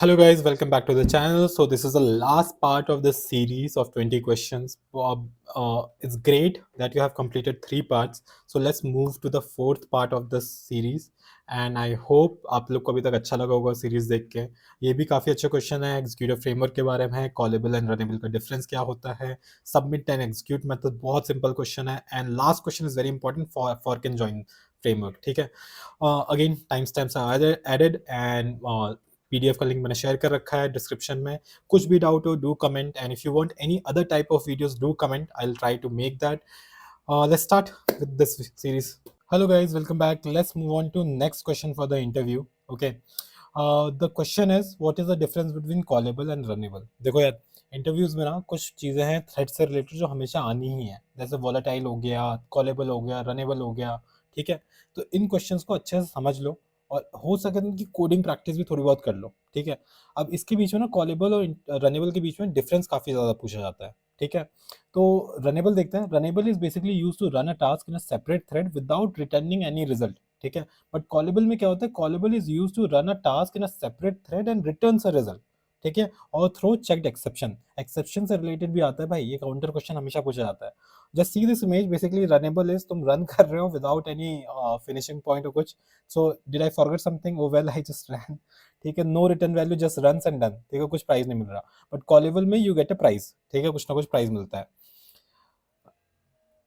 Hello guys, welcome back to the channel. So this is the last part of this series of 20 questions. It's great that you have completed three parts. So let's move to the fourth part of this series. And I hope आप लोग को अभी तक अच्छा लगा होगा series देख के. ये भी काफ़ी अच्छे क्वेश्चन है. एग्जीक्यूटिव फ्रेमवर्क के बारे में है, कॉलेबल एंड रनेबल का डिफरेंस क्या होता है, सबमिट एंड एग्जीक्यूट मेथड बहुत सिंपल क्वेश्चन है. And last question is very important for can join framework. ठीक है. Again time stamps are added and PDF का लिंक मैंने शेयर कर रखा है डिस्क्रिप्शन में. कुछ भी डाउट हो do comment, and if you want any other type of videos do comment. I will try to make that. Let's start with this series. Hello guys, welcome back. Let's move on to next question for the interview. Okay. The question is, what is the difference between callable and runnable? देखो यार, interviews में ना कुछ चीज़ें हैं thread से related जो हमेशा आनी ही है, जैसे वॉलेटाइल हो गया, कॉलेबल हो गया, रनेबल हो गया. ठीक है. तो इन क्वेश्चंस को अच्छे से समझ लो, और हो सके तो इनकी कोडिंग प्रैक्टिस भी थोड़ी बहुत कर लो. ठीक है. अब इसके बीच में ना कॉलेबल और रनेबल के बीच में डिफरेंस काफ़ी ज़्यादा पूछा जाता है. ठीक है. तो रनेबल देखते हैं. Runnable is basically use to run a task in a separate thread without returning any result. ठीक है. बट कॉलेबल में क्या होता है, callable is use to run a task in a separate thread and returns a result. ठीक है. और throw checked exception. Exception से रिलेटेड भी आता है भाई, ये काउंटर क्वेश्चन हमेशा पूछा जाता है. Just see this image. Basically runnable is तुम रन कर रहे हो विदाउट एनी फिनिशिंग पॉइंट और कुछ. So did I forget something? Oh well, I just ran. ठीक है. No return value, just run and done. ठीक है. कुछ प्राइस नहीं मिल रहा. बट कॉलेबल में यू गेट अ प्राइस. ठीक है. कुछ ना कुछ प्राइस मिलता है.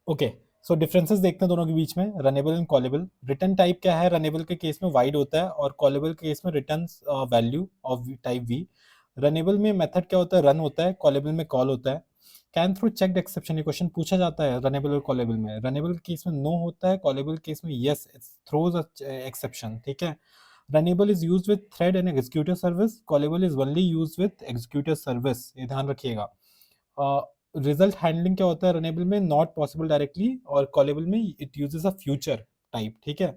ओके. सो डिफरेंसेस देखते हैं दोनों के बीच में, runnable and callable. Return type क्या है, रनेबल के केस में वाइड होता है और कॉलेबल के केस में return value of type V. Runnable में मेथड क्या होता है, रन होता है. कॉलेबल में कॉल होता है. कैन थ्रू चेक्ड एक्सेप्शन, ये क्वेश्चन पूछा जाता है रनेबल और कॉलेबल में. रनेबल के केस में नो होता है, कॉलेबल के केस में यस, इट्स थ्रोज एक्सेप्शन. ठीक है. Runnable is use with thread and executive service, callable is only use with executive service. ये ध्यान रखिएगा. रिजल्ट हैंडलिंग क्या होता है रनेबल में, नॉट पॉसिबल डायरेक्टली, और कॉलेबल में it uses a future type. ठीक है.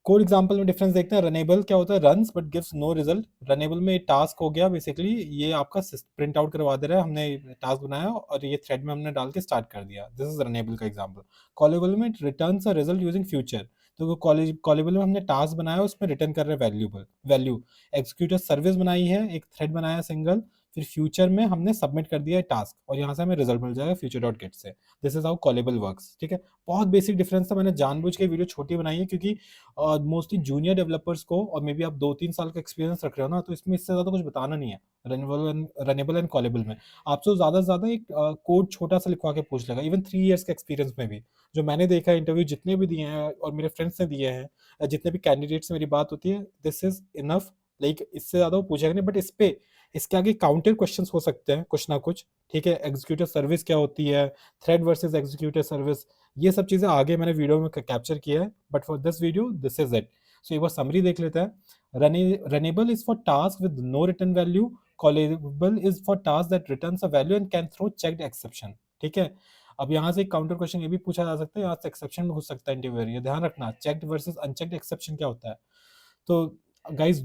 कोड एग्जांपल में डिफरेंस देखते हैं. रनेबल क्या होता है, runs but gives no result. Runnable में टास्क हो गया, बेसिकली ये आपका प्रिंट आउट करवा दे रहा है, हमने टास्क बनाया और ये थ्रेड में हमने डाल के स्टार्ट कर दिया. दिस इज रनेबल का एग्जांपल. कॉलेबल में it returns a result using future. तो कॉलेबल में हमने टास्क बनाया, उसमें रिटर्न कर रहे हैं वैल्यू. एग्जीक्यूटिव सर्विस बनाई है, एक थ्रेड बनाया सिंगल, फिर फ्यूचर में हमने सबमिट कर दिया है टास्क, और यहाँ से हमें रिजल्ट मिल जाएगा फ्यूचर डॉट गेट से. This is how callable works. ठीक है. बहुत बेसिक डिफरेंस था, मैंने जानबूझ के वीडियो छोटी बनाई है क्योंकि और मोस्टली जूनियर डेवलपर्स को, और मे बी आप 2-3 साल का एक्सपीरियंस रख रहे हो ना, तो इसमें इससे ज़्यादा कुछ बताना नहीं है. रनेबल एंड कॉलेबल में आपसे ज़्यादा से ज़्यादा एक कोड छोटा सा लिखवा के पूछ लेगा. इवन 3 इयर्स के एक्सपीरियंस में भी जो मैंने देखा है, इंटरव्यू जितने भी दिए हैं और मेरे फ्रेंड्स ने दिए हैं, जितने भी कैंडिडेट से मेरी बात होती है, दिस इज इनफ. लाइक इससे ज़्यादा वो पूछेगा नहीं. बट इसके आगे काउंटर क्वेश्चंस हो सकते हैं कुछ ना कुछ. ठीक है. एग्जीक्यूटिव सर्विस क्या होती है, थ्रेड वर्सेस एग्जीक्यूटिव सर्विस, ये सब चीज़ें आगे मैंने वीडियो में कैप्चर किया है. But for this video this is it. So एक बार समरी देख लेते हैं. Runnable is for task with no return value, callable is for task that returns a value and can throw checked exception. ठीक है. अब यहाँ से एक काउंटर क्वेश्चन ये भी पूछा जा सकता है, यहाँ से एक्सेप्शन भी हो सकता है इंटरव्यूअर. ये ध्यान रखना, चेक्ड वर्सेस अनचेक्ड एक्सेप्शन क्या होता है. तो गाइज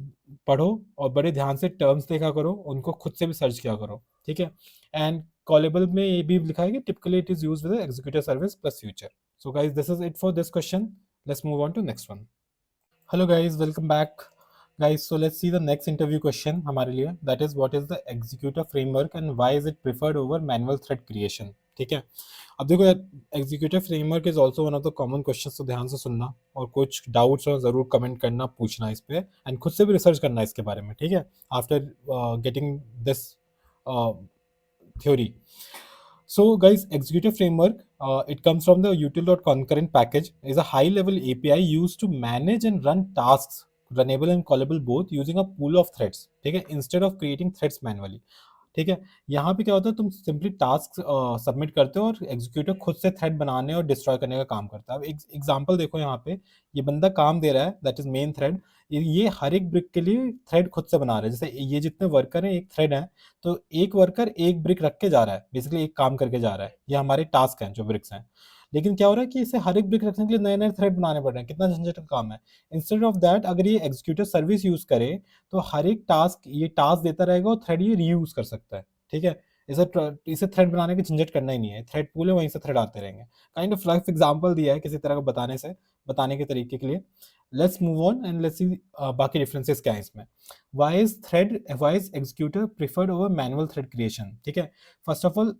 पढ़ो और बड़े ध्यान से टर्म्स देखा करो, उनको खुद से भी सर्च किया करो. ठीक है. एंड कॉलेबल में ये भी लिखा है कि typically it is used with executive service plus future. So guys, this is it for this question. Let's move on to next one. Hello guys, welcome back. Guys, so let's see the next interview question हमारे लिए. That is, what is the executor framework and why is it preferred over manual thread creation? ठीक है. अब देखो यार, executive framework is also one of the common question, तो ध्यान से सुनना और कुछ डाउट्स हो ज़रूर कमेंट करना, पूछना इस पे, एंड खुद से भी रिसर्च करना इसके बारे में. ठीक है. After getting this theory. So guys, executive framework, it comes from the util.concurrent package, is a high level API used to manage and run tasks, runnable and callable both, using a pool of threads. ठीक है. Instead of creating threads manually. ठीक है. यहाँ पे क्या होता है, तुम सिंपली टास्क सबमिट करते हो और एग्जीक्यूटिव खुद से थ्रेड बनाने और डिस्ट्रॉय करने का काम करता है. अब एग्जांपल देखो, यहाँ पे ये बंदा काम दे रहा है, दैट इज मेन थ्रेड. ये हर एक ब्रिक के लिए थ्रेड खुद से बना रहा है. जैसे ये जितने वर्कर हैं, एक थ्रेड है, तो एक वर्कर एक ब्रिक रख के जा रहा है, बेसिकली एक काम करके जा रहा है. ये हमारे टास्क हैं जो ब्रिक्स हैं. लेकिन क्या हो रहा है कि इसे हर एक ब्रिक रखने के लिए नए नए थ्रेड बनाने पड़ रहे हैं. कितना झंझट का काम है. इंस्टेड ऑफ दैट, अगर ये एग्जीक्यूटिव सर्विस यूज करे, तो हर एक टास्क ये टास्क देता रहेगा और थ्रेड ये रीयूज कर सकता है. ठीक है. इसे थ्रेड बनाने की झंझट करना ही नहीं है, थ्रेड पूल है, वहीं से थ्रेड आते रहेंगे। काइंड ऑफ रफ एग्जांपल दिया है किसी तरह का बताने के तरीके के लिए। Let's move on and let's see बाकी डिफरेंसेस क्या है इसमें। Why is executor preferred over manual thread creation? ठीक है, फर्स्ट ऑफ ऑल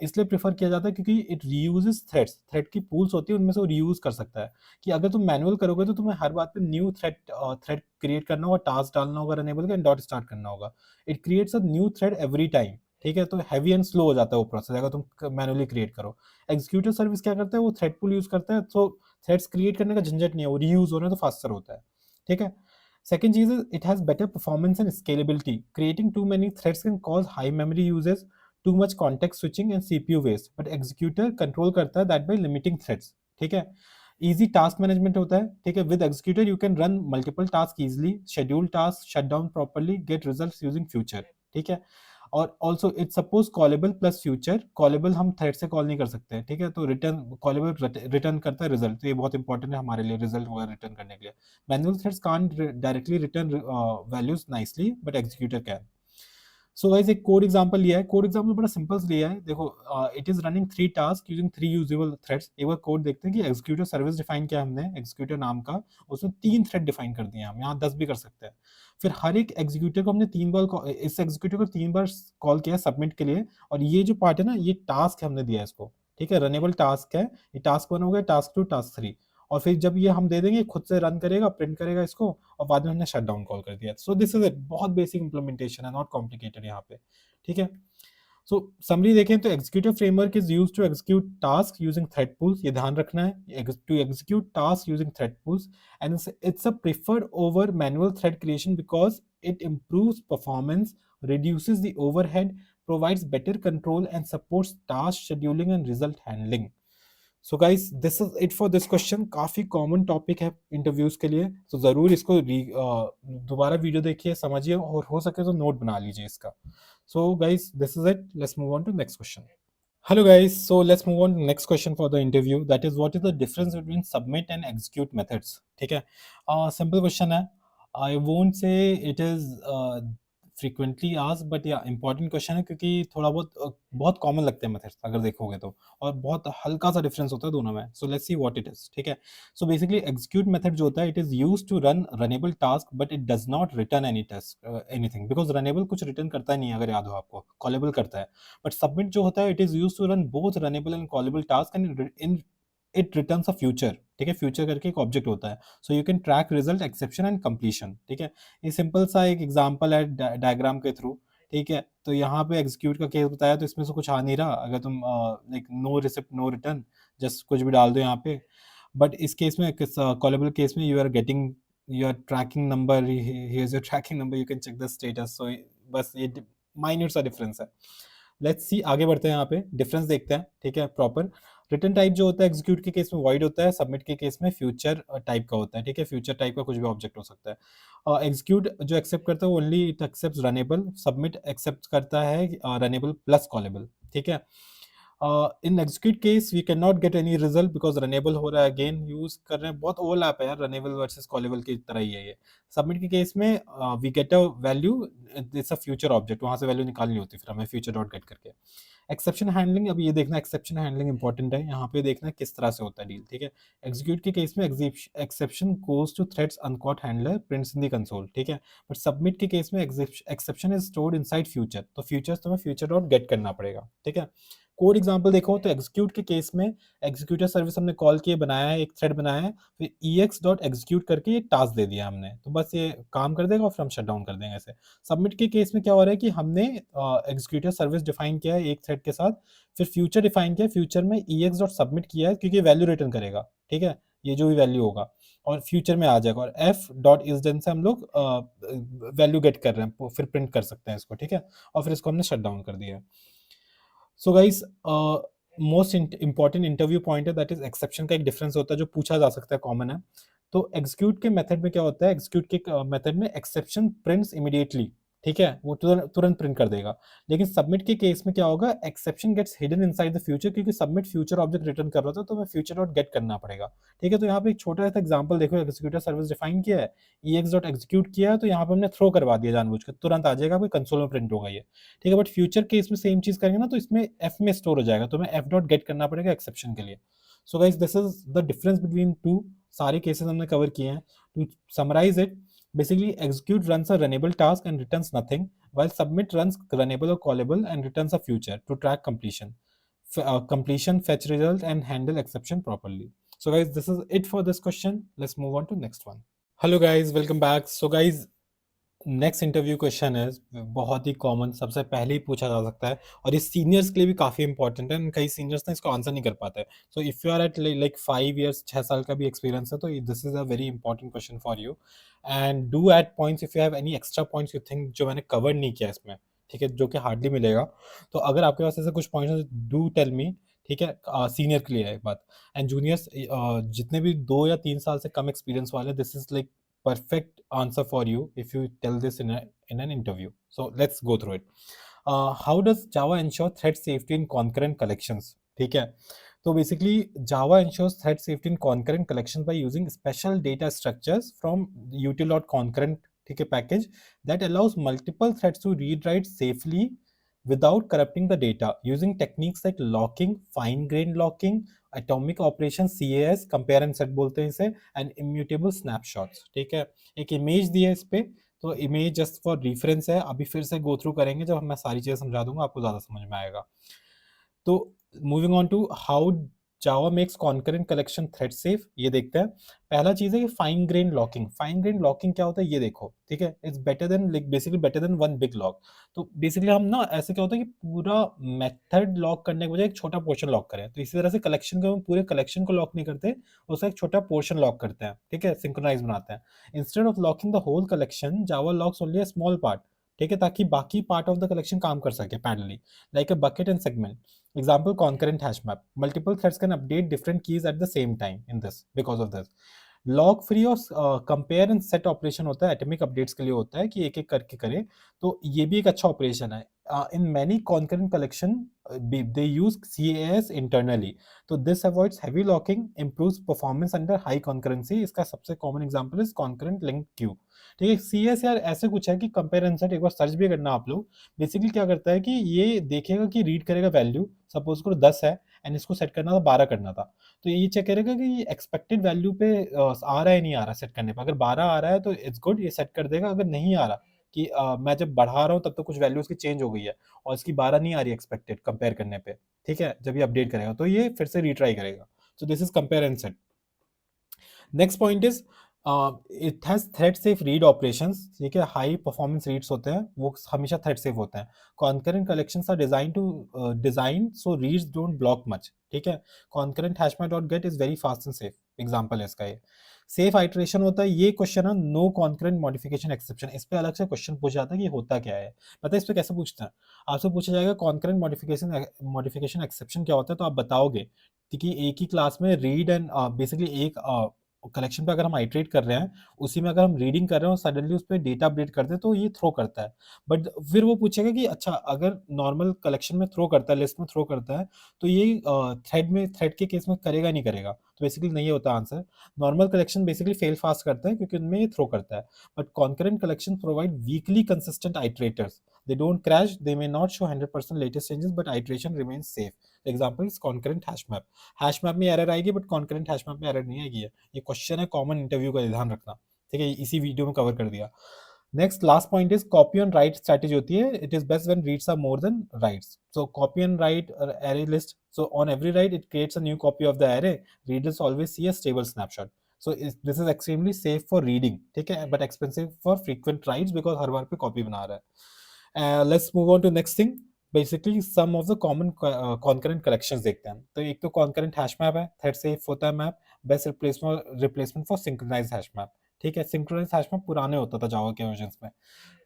इसलिए प्रिफर किया जाता है क्योंकि इट रीयूजेस थ्रेड्स, थ्रेड की पूल्स होती है उनमें से वो रीयूज कर सकता है। कि अगर तुम मैनुअल करोगे तो तुम्हें हर बात पे न्यू थ्रेड क्रिएट करना होगा, टास्क डालना होगा रनेबल का, डॉट स्टार्ट करना होगा। It creates a new thread every time. ठीक है, तो हैवी एंड स्लो हो जाता है वो प्रोसेस अगर तुम मैनुअली क्रिएट करो। एग्जीक्यूटिव सर्विस क्या करता है, वो थ्रेड पूल यूज करता है, तो थ्रेड्स क्रिएट करने का झंझट नहीं है, वो रीयूज हो रहे हैं तो फास्टर होता है। ठीक है, second चीज is it has better performance and scalability. Creating too many threads can cause high memory uses, too much context switching and CPU waste, but executor control करता है that by limiting threads. ठीक है, easy task management होता है। ठीक है, with executor you can run multiple tasks easily, schedule tasks, shut down properly, get results using future। ठीक है, और also it's suppose callable plus future. Callable हम थ्रेड से कॉल नहीं कर सकते हैं। ठीक है, तो रिटर्न कॉलेबल रिटर्न करता है रिजल्ट, तो ये बहुत इंपॉर्टेंट है हमारे लिए रिजल्ट वगैरह रिटर्न करने के लिए। Manual threads can't directly return values nicely, but executor can. So guys एक कोड एग्जांपल लिया है, कोड एग्जांपल बड़ा सिंपल लिया है। देखो, it is running 3 task using 3 usable threads. एक बार कोड देखते हैं कि एग्जीक्यूटिव सर्विस डिफाइन किया हमने, एग्जीक्यूटिव नाम का, उसमें 3 थ्रेड डिफाइन कर दिए हम, यहाँ 10 भी कर सकते हैं। फिर हर एक एग्जीक्यूटिव को हमने 3 बार, इस एग्जीक्यूटिव को 3 बार कॉल किया सबमिट के लिए, और ये जो पार्ट है ना, ये टास्क हमने दिया है इसको। ठीक है, रनेबल टास्क है, ये टास्क 1 हो गया, टास्क 2, टास्क 3। और फिर जब ये हम दे देंगे खुद से रन करेगा, प्रिंट करेगा इसको, और बाद में हमने शट डाउन कॉल कर दिया। सो दिस इज इट, बहुत बेसिक इंप्लीमेंटेशन है, नॉट कॉम्प्लिकेटेड यहाँ पे। ठीक है, सो समरी देखें तो executive framework is used to execute task using thread pools, ये ध्यान रखना है, to execute task using thread pools, and it's a preferred over manual thread creation because it improves performance, reduces the overhead, provides better control and supports task scheduling and result handling. So guys this is it for this question. काफी common topic है interviews के लिए, तो जरूर इसको दोबारा video देखिए, समझिए, और हो सके तो नोट बना लीजिए इसका। So guys this is it, let's move on to next question. Hello guys, so let's move on to next question for the interview, that is what is the difference between submit and execute methods? ठीक है, simple question है। I won't say it is frequently asked, but yeah important question है, क्योंकि थोड़ा बहुत common लगते हैं methods अगर देखोगे तो, और बहुत हल्का सा डिफरेंस होता है दोनों में। So let's see what it is. ठीक है, सो बेसिकली एग्जीक्यूट मेथड जो होता है, it is used to run runnable task but it does not return any task anything, because runnable कुछ रिटर्न करता ही नहीं है, अगर याद हो आपको, कॉलेबल करता है। बट सबमिट जो होता है, it is used to run both runnable and callable task, and in it returns a future. ठीक है, फ्यूचर करके एक ऑब्जेक्ट होता है, so you can track result, exception and completion. ठीक है, ये सिंपल सा एक एग्जांपल है डायग्राम के थ्रू। ठीक है, तो यहाँ पे एग्जीक्यूट का केस बताया, तो इसमें से कुछ आ नहीं रहा, अगर तुम like no receipt no return, just कुछ भी डाल दो यहाँ पे। बट इस केस में, कॉलेबल केस में, you are getting your tracking number, here is your tracking number, you can check the status. So बस ये माइन्यूट सा डिफरेंस है। लेट्स सी, आगे बढ़ते हैं, यहाँ पे डिफरेंस देखते हैं। ठीक है, प्रॉपर रिटर्न टाइप जो होता है एग्जीक्यूट के केस में वॉइड होता है, सबमिट के केस में फ्यूचर टाइप का होता है। ठीक है, फ्यूचर टाइप का कुछ भी ऑब्जेक्ट हो सकता है। एग्जीक्यूट जो एक्सेप्ट करता है, only it accept runnable, submit accept करता है रनेबल प्लस कॉलेबल। ठीक है, in execute case we can not get any result because runnable हो रहा है, अगेन यूज कर रहे हैं, बहुत ओवरलैप है यार, रनेबल वर्सेस कॉलेबल की तरह ही है ये। सबमिट के केस में we get a value, it's a future object, वहां से वैल्यू निकालनी होती है फिर हमें फ्यूचर डॉट गेट करके। एक्सेप्शन हैंडलिंग, अब ये देखना एक्सेप्शन हैंडलिंग इंपॉर्टेंट है, यहाँ पे देखना किस तरह से होता है डील। ठीक है, एग्जीक्यूट के केस में exception goes to threads uncaught handler prints in the console. ठीक है, बट सबमिट के केस में exception is stored inside future, तो फ्यूचर्स तुम्हें फ्यूचर डॉट गेट करना पड़ेगा। ठीक है, कोड एग्जांपल देखो तो एग्जीक्यूट के केस में एग्जीक्यूटर सर्विस हमने कॉल किए, बनाया है, एक थ्रेड बनाया है, फिर ex डॉट एग्जीक्यूट करके ये टास्क दे दिया हमने, तो बस ये काम कर देगा और फिर हम शट डाउन कर देंगे ऐसे। सबमिट के केस में क्या हो रहा है कि हमने एग्जीक्यूटर सर्विस डिफाइन किया है एक थ्रेड के साथ, फिर फ्यूचर डिफाइन किया है, फ्यूचर में ex डॉट सबमिट किया है क्योंकि वैल्यू रिटर्न करेगा। ठीक है, ये जो भी वैल्यू होगा और फ्यूचर में आ जाएगा, और f डॉट इज डन से हम लोग वैल्यू गेट कर रहे हैं, फिर प्रिंट कर सकते हैं इसको। ठीक है, और फिर इसको हमने शट डाउन कर दिया है। So guys most important interview point है, दैट इज एक्सेप्शन का एक डिफरेंस होता है जो पूछा जा सकता है, कॉमन है। तो एग्जीक्यूट के मेथड में क्या होता है, एग्जीक्यूट के मेथड में एक्सेप्शन प्रिंट्स इमीडिएटली। ठीक है, वो तुरंत तुरंत प्रिंट कर देगा। लेकिन सबमिट के केस में क्या होगा, exception gets hidden inside the future, क्योंकि सबमिट फ्यूचर ऑब्जेक्ट रिटर्न कर रहा था, तो मैं फ्यूचर डॉट गेट करना पड़ेगा। ठीक है, तो यहाँ पे एक छोटा सा एग्जांपल देखो, एग्जीक्यूटर सर्विस डिफाइन किया है, ex डॉट एग्जीक्यूट किया है, तो यहाँ पे हमने थ्रो करवा दिया जानबूझ के, तुरंत आ जाएगा, आपके कंसोल में प्रिंट होगा ये। ठीक है, बट फ्यूचर केस में सेम चीज करेंगे ना, तो इसमें एफ में स्टोर हो जाएगा, तो मैं एफ डॉट गेट करना पड़ेगा एक्सेप्शन के लिए। So guys, this is the difference between two. सारे केसेस हमने कवर किए हैं। To summarize it, basically execute runs a runnable task and returns nothing, while submit runs runnable or callable and returns a future to track completion. Completion, fetch result, and handle exception properly. So guys, this is it for this question. Let's move on to next one. Hello guys, welcome back. So guys, next interview question है, बहुत ही common, सबसे पहले ही पूछा जा सकता है, और ये सीनियर्स के लिए भी काफ़ी इंपॉर्टेंट है, कई सीनियर्स ना इसको आंसर नहीं कर पाते हैं। So if you are at like 5 years, 6 साल का भी एक्सपीरियंस है, तो this is a very important question for you. And do add points if you have any extra points you think जो मैंने कवर नहीं किया इसमें, ठीक है, जो कि हार्डली मिलेगा। तो अगर आपके पास ऐसे कुछ पॉइंट्स, डू टेल मी, ठीक है। सीनियर के लिए है एक बात, एंड जूनियर्स जितने भी 2 या 3 साल से कम एक्सपीरियंस वाले, this is like perfect answer for you if you tell this in an interview. So let's go through it. How does Java ensure thread safety in concurrent collections? ठीक है, तो basically Java ensures thread safety in concurrent collections by using special data structures from util.concurrent, ठीक है, package that allows multiple threads to read write safely without corrupting the data using techniques like locking, fine grained locking, atomic operation, CAS, compare and set बोलते हैं इसे, and immutable snapshots. ठीक है, एक image दी है इस पे, तो इमेज जस्ट फॉर रेफरेंस है, अभी फिर से गो थ्रू करेंगे, जब मैं सारी चीजें समझा दूंगा आपको ज्यादा समझ में आएगा। तो moving on to how Java makes concurrent collection thread safe, ये देखते हैं। पहला चीज है कि fine grain locking. Fine grain locking क्या होता है ये देखो, ठीक है, it's better than, like basically better than one big lock. तो बेसिकली हम ना, ऐसे क्या होता है कि पूरा मेथड लॉक करने के बजाय एक छोटा पोर्शन लॉक करें, तो इसी तरह से कलेक्शन को, हम पूरे कलेक्शन को लॉक नहीं करते, उसका एक छोटा पोर्शन लॉक करते हैं, ठीक है, सिंक्रोनाइज बनाते हैं। Instead of locking the whole collection, Java locks only a small part, ठीक है, ताकि बाकी पार्ट ऑफ द कलेक्शन काम कर सके parallelly, like a bucket and segment. Example, concurrent hash map. Multiple threads can update different keys at the same time in this, because of this. Log free और compare and set operation होता है, atomic updates के लिए होता है कि एक एक करके करे, तो ये भी एक अच्छा ऑपरेशन है। In many concurrent collection they use CAS internally, तो this avoids heavy locking, improves performance under high concurrency. इसका सबसे common example is concurrent link queue. ठीक है, CAS यार ऐसे कुछ है कि कंपेयर एंड सेट, एक बार सर्च भी करना आप लोग। बेसिकली क्या करता है कि ये देखेगा कि रीड करेगा वैल्यू, सपोज करो 10 है एंड इसको सेट करना था 12 करना था, तो ये चेक करेगा कि ये एक्सपेक्टेड वैल्यू पे आ रहा है नहीं आ रहा सेट करने पे। अगर 12 आ रहा है तो इट्स गुड, ये सेट कर देगा। अगर नहीं आ रहा कि मैं जब बढ़ा रहा हूँ तब तो कुछ वैल्यू उसकी चेंज हो गई है और इसकी 12 नहीं आ रही एक्सपेक्टेड कंपेयर करने पे, ठीक है, जब ये अपडेट करेगा तो ये फिर से रीट्राई करेगा। सो this is compare and set. Next point is it has thread safe read operations. ठीक है, हाई परफॉर्मेंस रीड्स होते हैं वो हमेशा थ्रेड सेफ होते हैं। Concurrent collections are design so reads don't block much. ठीक है, concurrent hashmap dot get is very fast and safe, example है इसका ये। सेफ आइट्रेशन होता है, ये क्वेश्चन है नो कॉन्करेंट मॉडिफिकेशन एक्सेप्शन, इस पे अलग से क्वेश्चन पूछा जाता है कि होता क्या है। पता है इस पे कैसे पूछते हैं, आपसे पूछा जाएगा कॉन्करेंट मॉडिफिकेशन एक्सेप्शन क्या होता है, तो आप बताओगे कि एक ही क्लास में रीड एंड बेसिकली एक कलेक्शन पे अगर हम आइट्रेट कर रहे हैं, उसी में अगर हम रीडिंग कर रहे हैं और सडनली उस पर डेटा अपडेट करते हैं तो ये थ्रो करता है। बट फिर वो पूछेगा कि अच्छा अगर नॉर्मल कलेक्शन में थ्रो करता है, लिस्ट में थ्रो करता है, तो ये थ्रेड के केस में करेगा नहीं करेगा, तो बेसिकली नहीं होता answer. Normal collection basically fail fast करता है क्योंकि उनमें ये थ्रो करता है, but concurrent collection provide weakly consistent iterators, they don't crash, they may not show 100% latest changes but iteration remains safe. Example is concurrent hash map. Hash map में error आएगी but concurrent hash map में error नहीं आएगी। ये question है common interview का, ध्यान रखना, ठीक है, इसी वीडियो में कवर कर दिया। Next last point is copy on write strategy होती है। It is best when reads are more than writes. So copy on write array list, so on every write it creates a new copy of the array, readers always see a stable snapshot. So this is extremely safe for reading, ठीक है, but expensive for frequent writes because हर बार पे copy बना रहा है। Let's move on to next thing, basically some of the common concurrent collections देखते हैं। तो एक तो कॉन्करेंट हैश मैप है, थ्रेड सेफ होता है map, best replacement for synchronized hash map. ठीक है, सिंक्रोनाइज्ड हैश मैप पुराने होता था जावा के वर्जन्स में।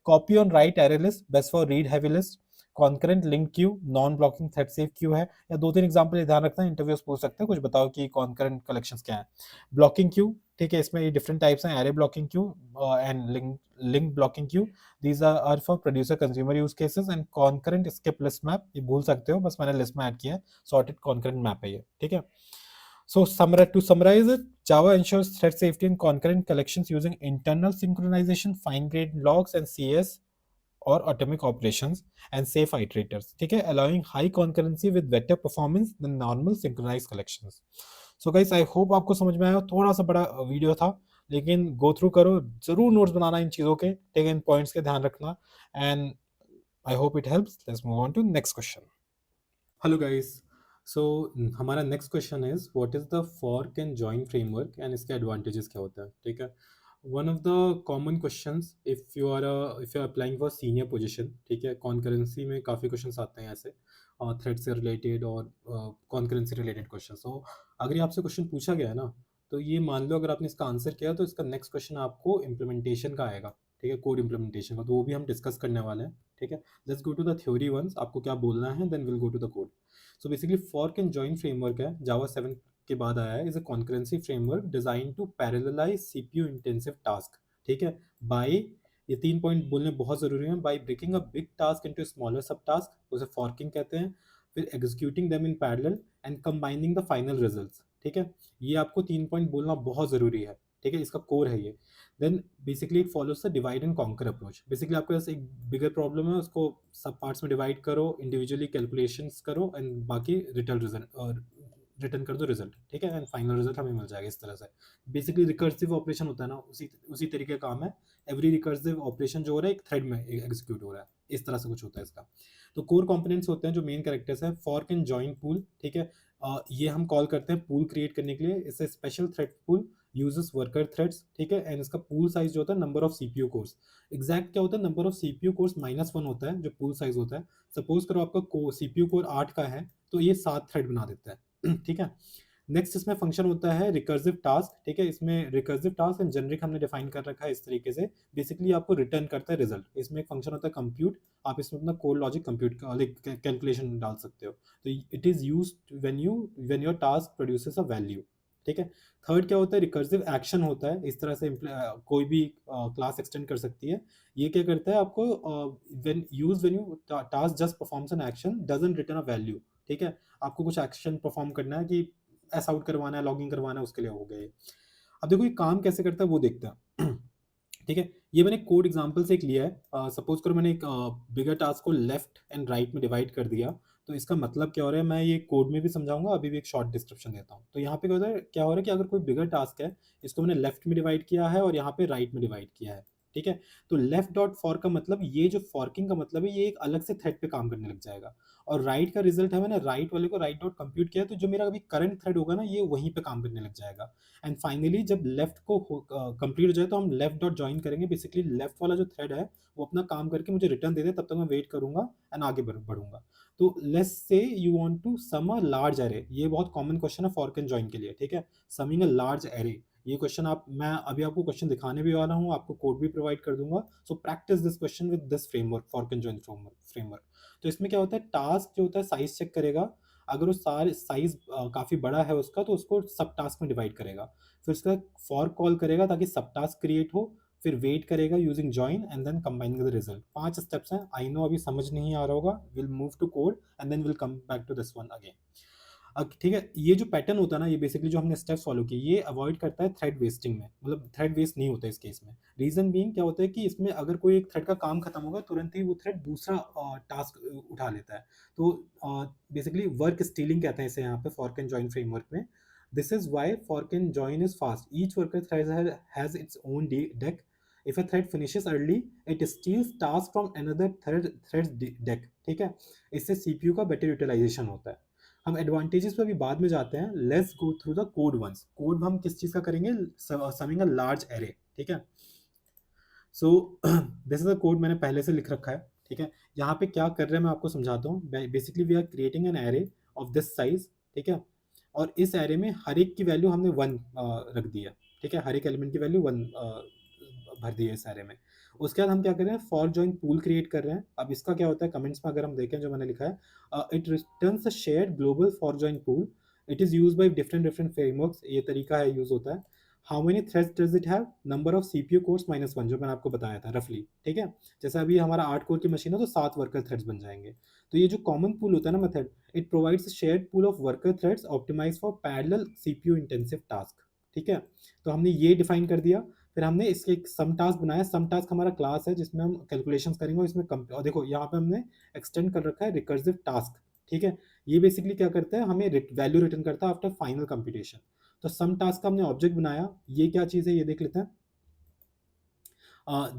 Copy on write array list, best for read heavy list. Concurrent link Q, non blocking thread safe Q है। या 2-3 एग्जांपल ध्यान रखना, इंटरव्यूज पूछ सकते हैं, कुछ बताओ कि कॉन्करेंट कलेक्शंस क्या है। ब्लॉकिंग क्यू, ठीक है, इसमें ये डिफरेंट टाइप्स हैं, array blocking queue and link blocking queue. These are for producer consumer use cases and concurrent skip list map, ये भूल सकते हो, बस मैंने लिस्ट में ऐड किया है, सॉर्टेड कॉन्करेंट मैप है ये, ठीक है। So to summarize it, Java ensures thread safety and concurrent collections using internal synchronization, fine-grained logs and CS or atomic operations and safe iterators, ठीक है, allowing high concurrency with better performance than normal synchronized collections. So guys, I hope आपको समझ में आया, थोड़ा सा बड़ा video था, लेकिन गो थ्रू करो, जरूर नोट्स बनाना इन चीज़ों के, ठीक है, इन पॉइंट्स के ध्यान रखना, and I hope it helps. Let's move on to next question. Hello guys, so हमारा next question is what is the fork and join framework and इसके एडवांटेजेस क्या होता है, ठीक है। One of the common questions if you are applying for senior position, ठीक है, concurrency में काफ़ी क्वेश्चंस आते हैं ऐसे थ्रेड से रिलेटेड और कॉन्करेंसी रिलेटेड क्वेश्चन। सो अगर ये आपसे क्वेश्चन पूछा गया है ना, तो ये मान लो अगर आपने इसका आंसर किया तो इसका नेक्स्ट क्वेश्चन आपको इम्प्लीमेंटेशन का आएगा, ठीक है, कोड इम्प्लीमेंटेशन का, तो वो भी हम डिस्कस करने वाले हैं, ठीक है। Let's go to the theory once, आपको क्या बोलना है, then will go to the code. So basically fork and join framework है, जावा 7 के बाद आया है, is a concurrency framework design to parallelize CPU intensive task, ठीक है, बाय, ये 3 पॉइंट बोलने बहुत जरूरी है, by breaking a big task into smaller sub task, उसे फॉर्किंग कहते हैं, फिर executing them in parallel and combining the final results, ठीक है। ये आपको 3 पॉइंट बोलना बहुत जरूरी है, ठीक है, इसका कोर है ये। Then basically it follows the divide and conquer approach, basically आपके पास एक बिगर प्रॉब्लम है, उसको सब पार्ट्स में डिवाइड करो, इंडिविजुअली कैलकुलेशंस करो एंड बाकी रिटर्न रिजल्ट और रिटर्न कर दो रिजल्ट, ठीक है, एंड फाइनल रिजल्ट हमें मिल जाएगा इस तरह से। बेसिकली रिकर्सिव ऑपरेशन होता है ना, उसी उसी तरीके का काम है, एवरी रिकर्सिव ऑपरेशन जो हो रहा है एक थ्रेड में एग्जीक्यूट हो रहा है, इस तरह से कुछ होता है इसका। तो कोर कंपोनेंट्स होते हैं जो मेन कैरेक्टर्स है, फॉर्क एंड जॉइन पूल, ठीक है, ये हम कॉल करते हैं पूल क्रिएट करने के लिए, इससे special thread pool uses worker threads, ठीक है, एंड इसका पूल साइज जो होता है number of CPU course, exact क्या होता है, नंबर ऑफ सीपीयू कोर्स -1 होता है जो पूल साइज होता है। सपोज करो आपका सीपीयू कोर 8 का है, तो ये 7 थ्रेड बना देता है ठीक है। नेक्स्ट इसमें फंक्शन होता है रिकर्सिव टास्क, ठीक है, इसमें रिकर्सिव टास्क एंड जेनरिक हमने डिफाइन कर रखा है इस तरीके से, बेसिकली आपको रिटर्न करता है रिजल्ट। इसमें एक फंक्शन होता है कंप्यूट, आप इसमें अपना कोड लॉजिक कंप्यूट कैलकुलेशन डाल सकते हो, तो it is use when your task produces a value, ठीक है। थर्ड क्या होता है, रिकर्सिव एक्शन होता है, इस तरह से कोई भी क्लास एक्सटेंड कर सकती है। ये क्या करता है आपको, when you task just performs an action doesn't return a value, ठीक है, आपको कुछ एक्शन परफॉर्म करना है कि एस आउट करवाना है, लॉगिंग करवाना है, उसके लिए हो गए। अब देखो ये काम कैसे करता है वो देखते हैं ठीक है, ये मैंने कोड एग्जांपल से एक लिया है, सपोज करो मैंने एक बिगर टास्क को लेफ्ट एंड राइट में डिवाइड कर दिया, तो इसका मतलब क्या हो रहा है, मैं ये कोड में भी समझाऊंगा, अभी भी एक शॉर्ट डिस्क्रिप्शन देता हूँ। तो यहाँ पे क्या हो रहा है कि अगर कोई बिगर टास्क है, इसको मैंने लेफ्ट में डिवाइड किया है और यहाँ पे राइट में डिवाइड किया है, ठीक है। तो लेफ्ट डॉट फॉर का मतलब, ये जो फॉर्किंग का मतलब है, ये एक अलग से थ्रेड पे काम करने लग जाएगा, और राइट का रिजल्ट है, मैंने राइट वाले को राइट डॉट कंप्यूट किया, तो जो मेरा अभी करंट थ्रेड होगा ना, ये वहीं पे काम करने लग जाएगा। एंड फाइनली जब लेफ्ट को कंप्लीट हो जाए, तो हम लेफ्ट डॉट ज्वाइन करेंगे, बेसिकली लेफ्ट वाला जो थ्रेड है वो अपना काम करके मुझे रिटर्न दे दे, तब तक मैं वेट करूंगा एंड आगे बढ़ूंगा। तो let's say you want to sum a large array, ये बहुत कॉमन क्वेश्चन है फॉर्क एंड ज्वाइन के लिए, ठीक है, समिंग अ लार्ज एरे, ये क्वेश्चन मैं अभी आपको क्वेश्चन दिखाने भी वाला हूँ, आपको कोड भी प्रोवाइड कर दूंगा। So practice this question with this framework, fork and join framework. तो इसमें क्या होता है, टास्क जो होता है साइज चेक करेगा, अगर वो सारे साइज काफी बड़ा है उसका, तो उसको सब टास्क में डिवाइड करेगा, फिर उसका फॉर कॉल करेगा ताकि सब टास्क क्रिएट हो, फिर वेट करेगा using join and then combining the result. 5 steps हैं, आई नो अभी समझ नहीं आ रहा होगा, will move to code and then will come back to this one again. अब ठीक है, ये जो पैटर्न होता है ना, ये बेसिकली जो हमने स्टेप्स फॉलो किए, ये अवॉइड करता है थ्रेड वेस्टिंग में, मतलब थ्रेड वेस्ट नहीं होता इस केस में। रीजन बीइंग क्या होता है कि इसमें अगर कोई एक थ्रेड का काम खत्म होगा, तुरंत ही वो थ्रेड दूसरा टास्क उठा लेता है, तो बेसिकली वर्क स्टीलिंग कहते हैं इसे यहाँ पे फॉर्क एंड जॉइन फ्रेमवर्क में। This is why fork and join is fast, each worker thread has its own deque, if a thread finishes early it steals task from another thread's deck, ठीक है, इससे CPU का better utilisation होता है। हम advantages पे अभी बाद में जाते हैं, let's go through the code once. Code हम किस चीज का करेंगे, समिंग अ लार्ज एरे, ठीक है। सो दिस इज अ कोड मैंने पहले से लिख रखा है, ठीक है। यहाँ पे क्या कर रहे हैं मैं आपको समझाता हूँ। Basically we are creating an array of this size, ठीक है, और इस एरे में हर एक की वैल्यू हमने 1 रख दी है, ठीक है, हर एक एलिमेंट की वैल्यू 1 भर दी है इस एरे में। उसके बाद हम क्या कर रहे हैं, फॉर जॉइन पूल क्रिएट कर रहे हैं। अब इसका क्या होता है, कमेंट्स में अगर हम देखें जो मैंने लिखा है, it returns a shared global for join pool, it is used by different frameworks, ये तरीका है यूज होता है। How many threads does it have, number of CPU course -1, जो मैंने आपको बताया था रफली, ठीक है। जैसे अभी हमारा 8 कोर की मशीन है तो 7 वर्कर थ्रेड्स बन जाएंगे। तो ये जो कॉमन पूल होता है ना method, it provides shared pool of worker threads optimize for parallel CPU intensive task, ठीक है। तो हमने ये डिफाइन कर दिया। फिर हमने इसके एक सम टास्क बनाया। सम टास्क हमारा क्लास है जिसमें हम कैलकुलेशंस करेंगे और इसमें और देखो यहाँ पे हमने एक्सटेंड कर रखा है रिकर्सिव टास्क, ठीक है। ये बेसिकली क्या करता है, हमें वैल्यू रिटर्न करता है आफ्टर फाइनल कंप्यूटेशन। तो सम टास्क का हमने ऑब्जेक्ट बनाया। ये क्या चीज़ है ये देख लेते हैं।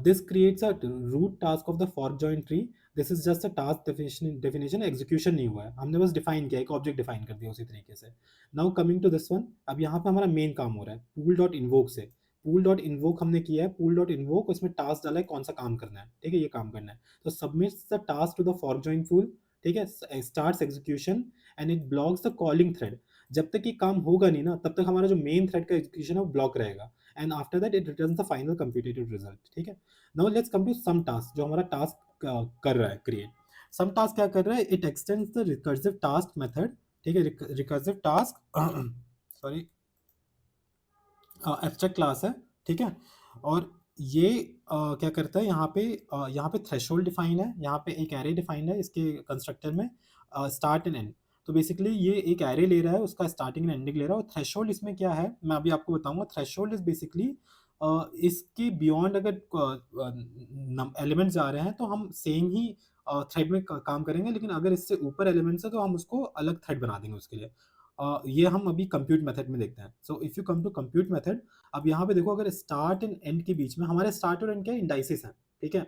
This creates a root task of the fork join tree. This is just a task definition execution नहीं हुआ है, हमने बस डिफाइन किया, एक ऑब्जेक्ट डिफाइन कर दिया उसी तरीके से। Now coming to this one, अब यहाँ पे हमारा मेन काम हो रहा है पूल डॉट इन्वोक से। पूल डॉट इन्वोक हमने किया है, पूल डॉट इन्वोक, उसमें टास्क डाला है कौन सा काम करना है, ठीक है, ये काम करना है। तो submits the task to the fork join pool, ठीक है, starts execution and it blocks the calling thread. जब तक ये काम होगा नहीं ना, तब तक हमारा जो मेन थ्रेड का एग्जीक्यूशन है वो ब्लॉक रहेगा। And after that it returns the final computed result, ठीक है। Now let's come to sum task, जो हमारा टास्क कर रहा है क्रिएट। सम टास्क क्या कर रहा है, it extends the recursive task method, ठीक है। Recursive task sorry abstract class है, ठीक है। और ये क्या करता है, यहाँ पे थ्रेशोल्ड डिफाइन है, यहाँ पे एक एरे डिफाइन है इसके कंस्ट्रक्टर में, स्टार्ट एंड एंड। तो बेसिकली ये एक एरे ले रहा है, उसका स्टार्टिंग एंड एंडिंग ले रहा है। और थ्रेशोल्ड इसमें क्या है मैं अभी आपको बताऊंगा। थ्रेशोल्ड इज बेसिकली इसके बियॉन्ड अगर एलिमेंट्स जा रहे हैं तो हम सेम ही थ्रेड में काम करेंगे, लेकिन अगर इससे ऊपर एलिमेंट्स है तो हम उसको अलग थ्रेड बना देंगे उसके लिए। ये हम अभी कंप्यूट मेथड में देखते हैं। So if you come to compute method, अब यहाँ पे देखो, अगर स्टार्ट एंड एंड के बीच में, हमारे स्टार्ट और एंड क्या इंडाइसिस हैं, ठीक है।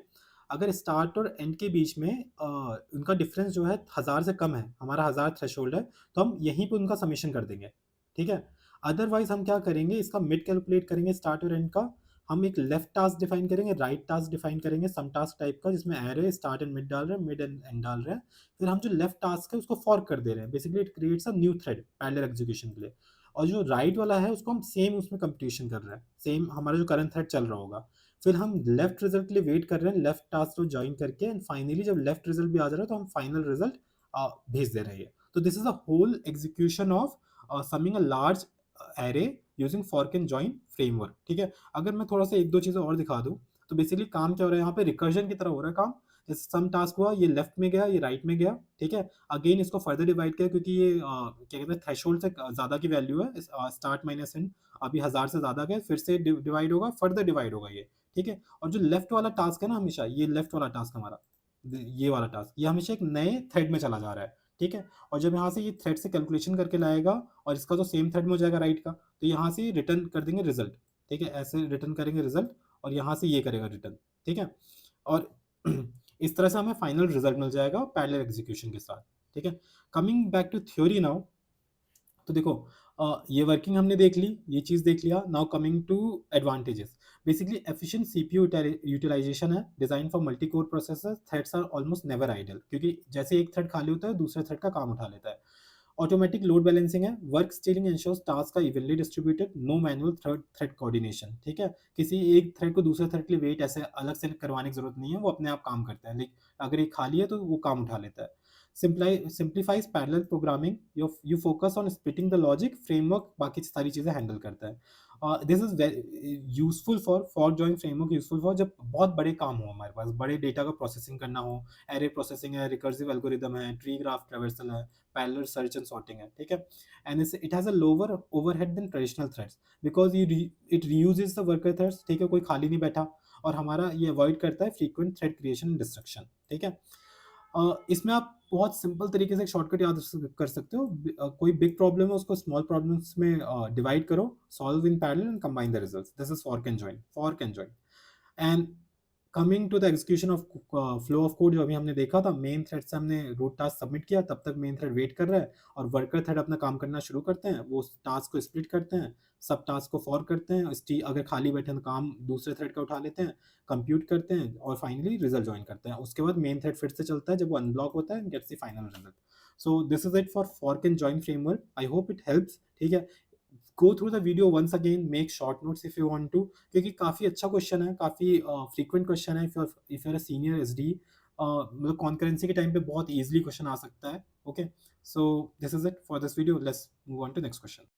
अगर स्टार्ट और एंड के बीच में उनका डिफरेंस जो है 1000 से कम है, हमारा 1000 थ्रेशोल्ड है, तो हम यहीं पे उनका समेशन कर देंगे, ठीक है। अदरवाइज हम क्या करेंगे, इसका मिड कैलकुलेट करेंगे स्टार्ट और एंड का। हम एक लेफ्ट टास्क डिफाइन करेंगे, राइट टास्क डिफाइन करेंगे, सम टास्क टाइप का, जिसमें एरे स्टार्ट एंड मिड डाल रहे हैं, मिड एंड एंड डाल रहे हैं। फिर हम जो लेफ्ट टास्क है उसको फॉर्क कर दे रहे हैं, basically it creates a new thread parallel execution के लिए। और जो राइट वाला है उसको हम सेम उसमें कंप्यूटेशन कर रहे हैं, सेम हमारा जो करंट थ्रेड चल रहा होगा। फिर हम लेफ्ट रिजल्ट के लिए वेट कर रहे हैं, लेफ्ट टास्क को ज्वाइन करके, एंड फाइनली जब लेफ्ट रिजल्ट भी आ जा रहा है तो हम फाइनल रिजल्ट भेज दे रहे हैं। तो this is a whole execution of summing a large array using fork and join framework, ठीक है। अगर मैं थोड़ा सा एक दो चीज़ें और दिखा दूँ, तो बेसिकली काम क्या हो रहा है यहाँ पे, रिकर्जन की तरह हो रहा है काम। जैसे सम टास्क हुआ, ये लेफ्ट में गया, ये राइट में गया, ठीक है। अगेन इसको फर्दर डिवाइड किया, क्योंकि ये क्या कहते हैं, थ्रेशोल्ड से ज़्यादा की वैल्यू है, स्टार्ट माइनस एंड, अभी 1000 से ज़्यादा गया, फिर से डिवाइड होगा, फर्दर डिवाइड होगा ये, ठीक है। और जो लेफ्ट वाला टास्क है ना, हमेशा ये लेफ्ट वाला टास्क हमारा, ये वाला टास्क, ये हमेशा एक नए थ्रेड में चला जा रहा है, ठीक है। और जब यहाँ से ये थ्रेड से कैलकुलेशन करके लाएगा और इसका तो सेम थ्रेड में हो जाएगा राइट का, तो यहाँ से रिटर्न कर देंगे रिजल्ट, ठीक है, ऐसे रिटर्न करेंगे रिजल्ट, और यहाँ से ये करेगा रिटर्न, ठीक है। और इस तरह से हमें फाइनल रिजल्ट मिल जाएगा पैरेलल एग्जीक्यूशन के साथ, ठीक है। Coming back to theory now, तो देखो ये वर्किंग हमने देख ली, ये चीज़ देख लिया। Now coming to advantages, basically efficient CPU utilization है, design for multi core processor, threads are almost never idle, क्योंकि जैसे एक थ्रेड खाली होता है दूसरे थ्रेड का काम उठा लेता है। ऑटोमेटिक लोड बैलेंसिंग है, वर्क स्टीलिंग इंश्योर्स टास्क का evenly distributed, no manual thread thread coordination, ठीक है। किसी एक थ्रेड को दूसरे थ्रेड के लिए वेट ऐसे अलग से करवाने की जरूरत नहीं है, वो अपने आप काम करते हैं, लेकिन अगर एक खाली है तो वो काम उठा लेता है। Simplifies parallel programming, you focus on splitting the logic, framework बाकी सारी चीज़ें हैंडल करता है। This is useful for join framework, useful for जब बहुत बड़े काम हो, हमारे पास बड़े डेटा का प्रोसेसिंग करना हो, एरे प्रोसेसिंग है, रिकर्सिव एल्गोरिदम है, ट्री ग्राफ ट्रेवर्सल है, पैरेलल सर्च एंड सॉर्टिंग है, ठीक है। And it has a lower overhead than traditional threads, because it reuses the worker threads, ठीक है, कोई खाली नहीं बैठा। और हमारा ये अवॉइड करता है frequent thread creation and destruction, ठीक है। इसमें आप बहुत सिंपल तरीके से एक शॉर्टकट याद कर सकते हो। कोई बिग प्रॉब्लम है उसको स्मॉल प्रॉब्लम्स में डिवाइड करो, solve in parallel and combine the results. This is fork and join. And coming to the execution of flow of code, जो अभी हमने देखा था, मेन थ्रेड से हमने रूट टास्क सबमिट किया, तब तक मेन थ्रेड वेट कर रहा है, और वर्कर थ्रेड अपना काम करना शुरू करते हैं, वो टास्क को स्प्लिट करते हैं, सब टास्क को फॉर करते हैं, अगर खाली बैठे तो काम दूसरे थ्रेड का उठा लेते हैं, कंप्यूट करते हैं, और फाइनली रिजल्ट ज्वाइन करते हैं। उसके बाद मेन थ्रेड फिर से चलता है, जब वो अनब्लॉक होता है, gets the final result. So this is it for fork and join framework, I hope it helps, ठीक है। Go through the video once again, make short notes if you want to, क्योंकि काफ़ी अच्छा question है, काफ़ी frequent question है। If you are a senior SD, मतलब concurrency के टाइम पे बहुत इजीली क्वेश्चन आ सकता है, okay. So this is it for this video, let's move on to next question.